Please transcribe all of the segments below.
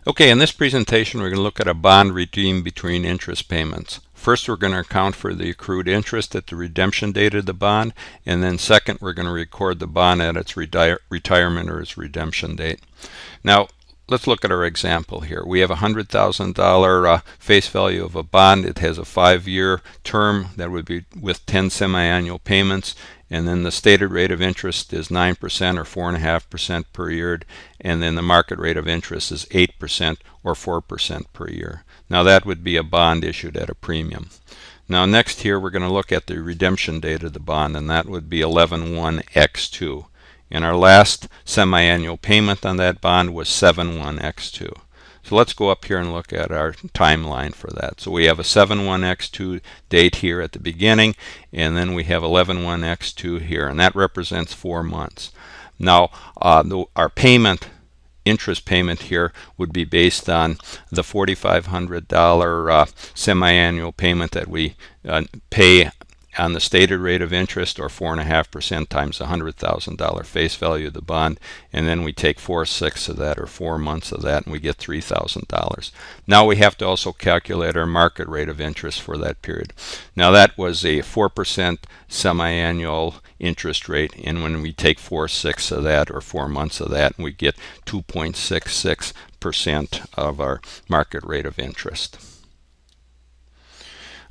Okay, in this presentation we're going to look at a bond redeem between interest payments. First, we're going to account for the accrued interest at the redemption date of the bond, and then second, we're going to record the bond at its retirement or its redemption date. Now, let's look at our example here. We have a $100,000 face value of a bond. It has a 5-year term that would be with 10 semi-annual payments, and then the stated rate of interest is 9% or 4.5% per year, and then the market rate of interest is 8% or 4% per year. Now that would be a bond issued at a premium. Now next here we're going to look at the redemption date of the bond, and that would be 11/1/X2. And our last semi-annual payment on that bond was 7/1/X2. So let's go up here and look at our timeline for that. So we have a 7/1/X2 date here at the beginning, and then we have 11/1/X2 here, and that represents 4 months. Now our interest payment here would be based on the $4,500 semi-annual payment that we pay on the stated rate of interest, or 4.5% times the $100,000 face value of the bond, and then we take 4/6 of that, or 4 months of that, and we get $3,000. Now we have to also calculate our market rate of interest for that period. Now that was a 4% semi-annual interest rate, and when we take 4/6 of that, or 4 months of that, we get 2.66% of our market rate of interest.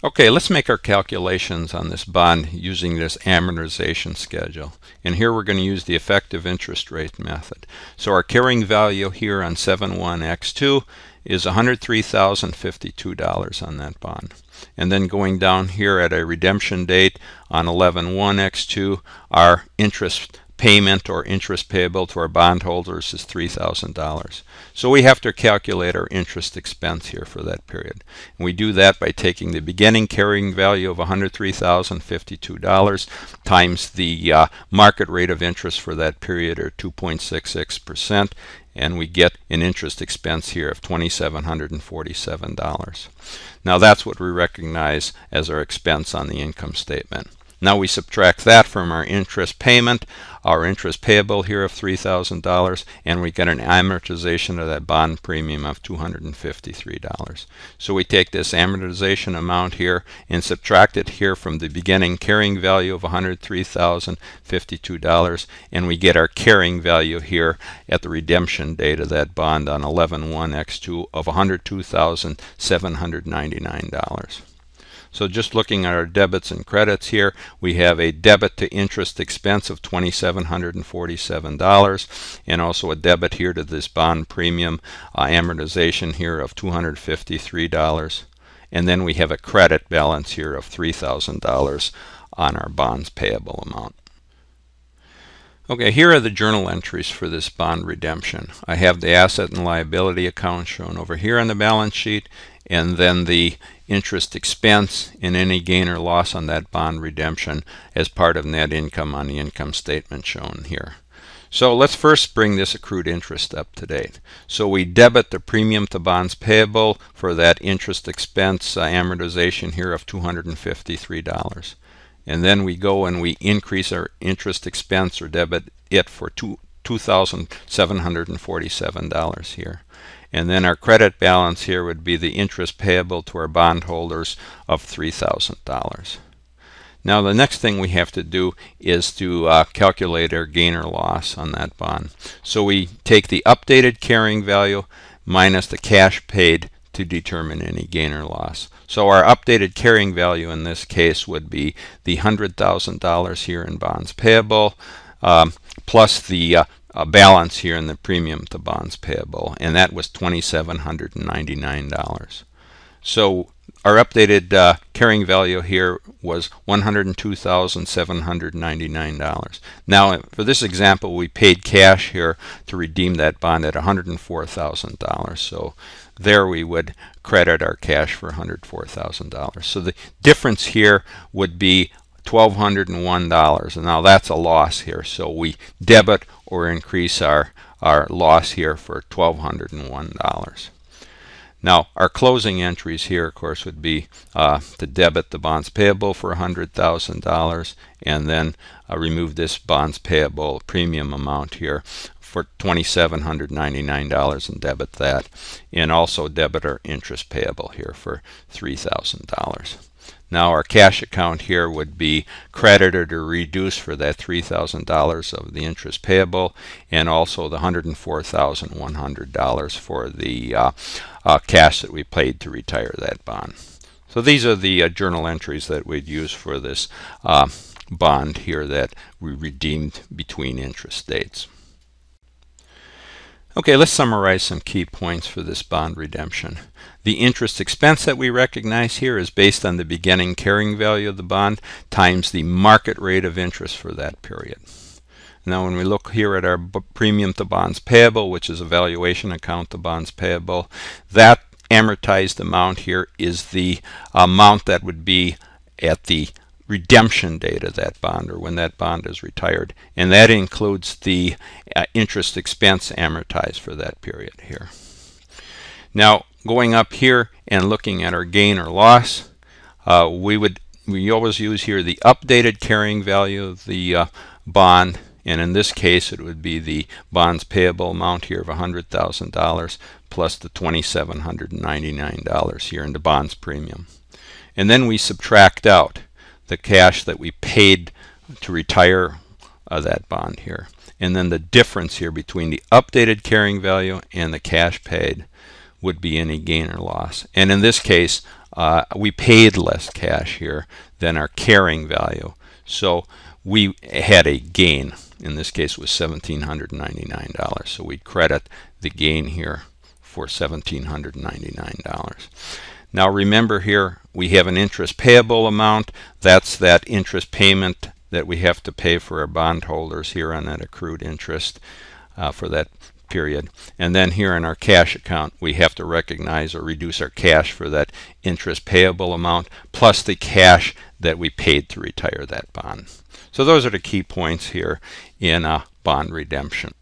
Okay, let's make our calculations on this bond using this amortization schedule. And here we're going to use the effective interest rate method. So our carrying value here on 7/1/X2 is $103,052 on that bond. And then going down here at a redemption date on 11/1/X2, our interest payment or interest payable to our bondholders is $3,000. So we have to calculate our interest expense here for that period. And we do that by taking the beginning carrying value of $103,052 times the market rate of interest for that period, or 2.66%, and we get an interest expense here of $2,747. Now that's what we recognize as our expense on the income statement. Now we subtract that from our interest payment, our interest payable here of $3,000, and we get an amortization of that bond premium of $253. So we take this amortization amount here and subtract it here from the beginning carrying value of $103,052, and we get our carrying value here at the redemption date of that bond on 11/1/X2 of $102,799. So just looking at our debits and credits here, we have a debit to interest expense of $2,747, and also a debit here to this bond premium amortization here of $253. And then we have a credit balance here of $3,000 on our bonds payable amount. Okay, here are the journal entries for this bond redemption. I have the asset and liability account shown over here on the balance sheet, and then the interest expense and any gain or loss on that bond redemption as part of net income on the income statement shown here. So let's first bring this accrued interest up to date. So we debit the premium to bonds payable for that interest expense amortization here of $253. And then we go and we increase our interest expense or debit it for $2,747 here. And then our credit balance here would be the interest payable to our bondholders of $3,000. Now the next thing we have to do is to calculate our gain or loss on that bond. So we take the updated carrying value minus the cash paid to determine any gain or loss. So our updated carrying value in this case would be the $100,000 here in bonds payable plus the balance here in the premium to bonds payable, and that was $2,799. So our updated carrying value here was $102,799. Now for this example we paid cash here to redeem that bond at $104,000. So there we would credit our cash for $104,000. So the difference here would be $1,201, and now that's a loss here. So we debit or increase our loss here for $1,201. Now, our closing entries here, of course, would be to debit the bonds payable for $100,000, and then remove this bonds payable premium amount here for $2,799 and debit that, and also debit our interest payable here for $3,000. Now our cash account here would be credited or reduced for that $3,000 of the interest payable, and also the $104,100 for the cash that we paid to retire that bond. So these are the journal entries that we'd use for this bond here that we redeemed between interest dates. Okay, let's summarize some key points for this bond redemption. The interest expense that we recognize here is based on the beginning carrying value of the bond times the market rate of interest for that period. Now when we look here at our premium to bonds payable, which is a valuation account to bonds payable, that amortized amount here is the amount that would be at the redemption date of that bond, or when that bond is retired, and that includes the interest expense amortized for that period here. Now going up here and looking at our gain or loss, we always use here the updated carrying value of the bond, and in this case it would be the bonds payable amount here of $100,000 plus the $2,799 here in the bonds premium, and then we subtract out the cash that we paid to retire that bond here, and then the difference here between the updated carrying value and the cash paid would be any gain or loss. And in this case we paid less cash here than our carrying value, so we had a gain. In this case it was $1,799, so we'd credit the gain here for $1,799. Now remember here we have an interest payable amount. That's that interest payment that we have to pay for our bondholders here on that accrued interest for that period. And then here in our cash account we have to recognize or reduce our cash for that interest payable amount plus the cash that we paid to retire that bond. So those are the key points here in bond redemption.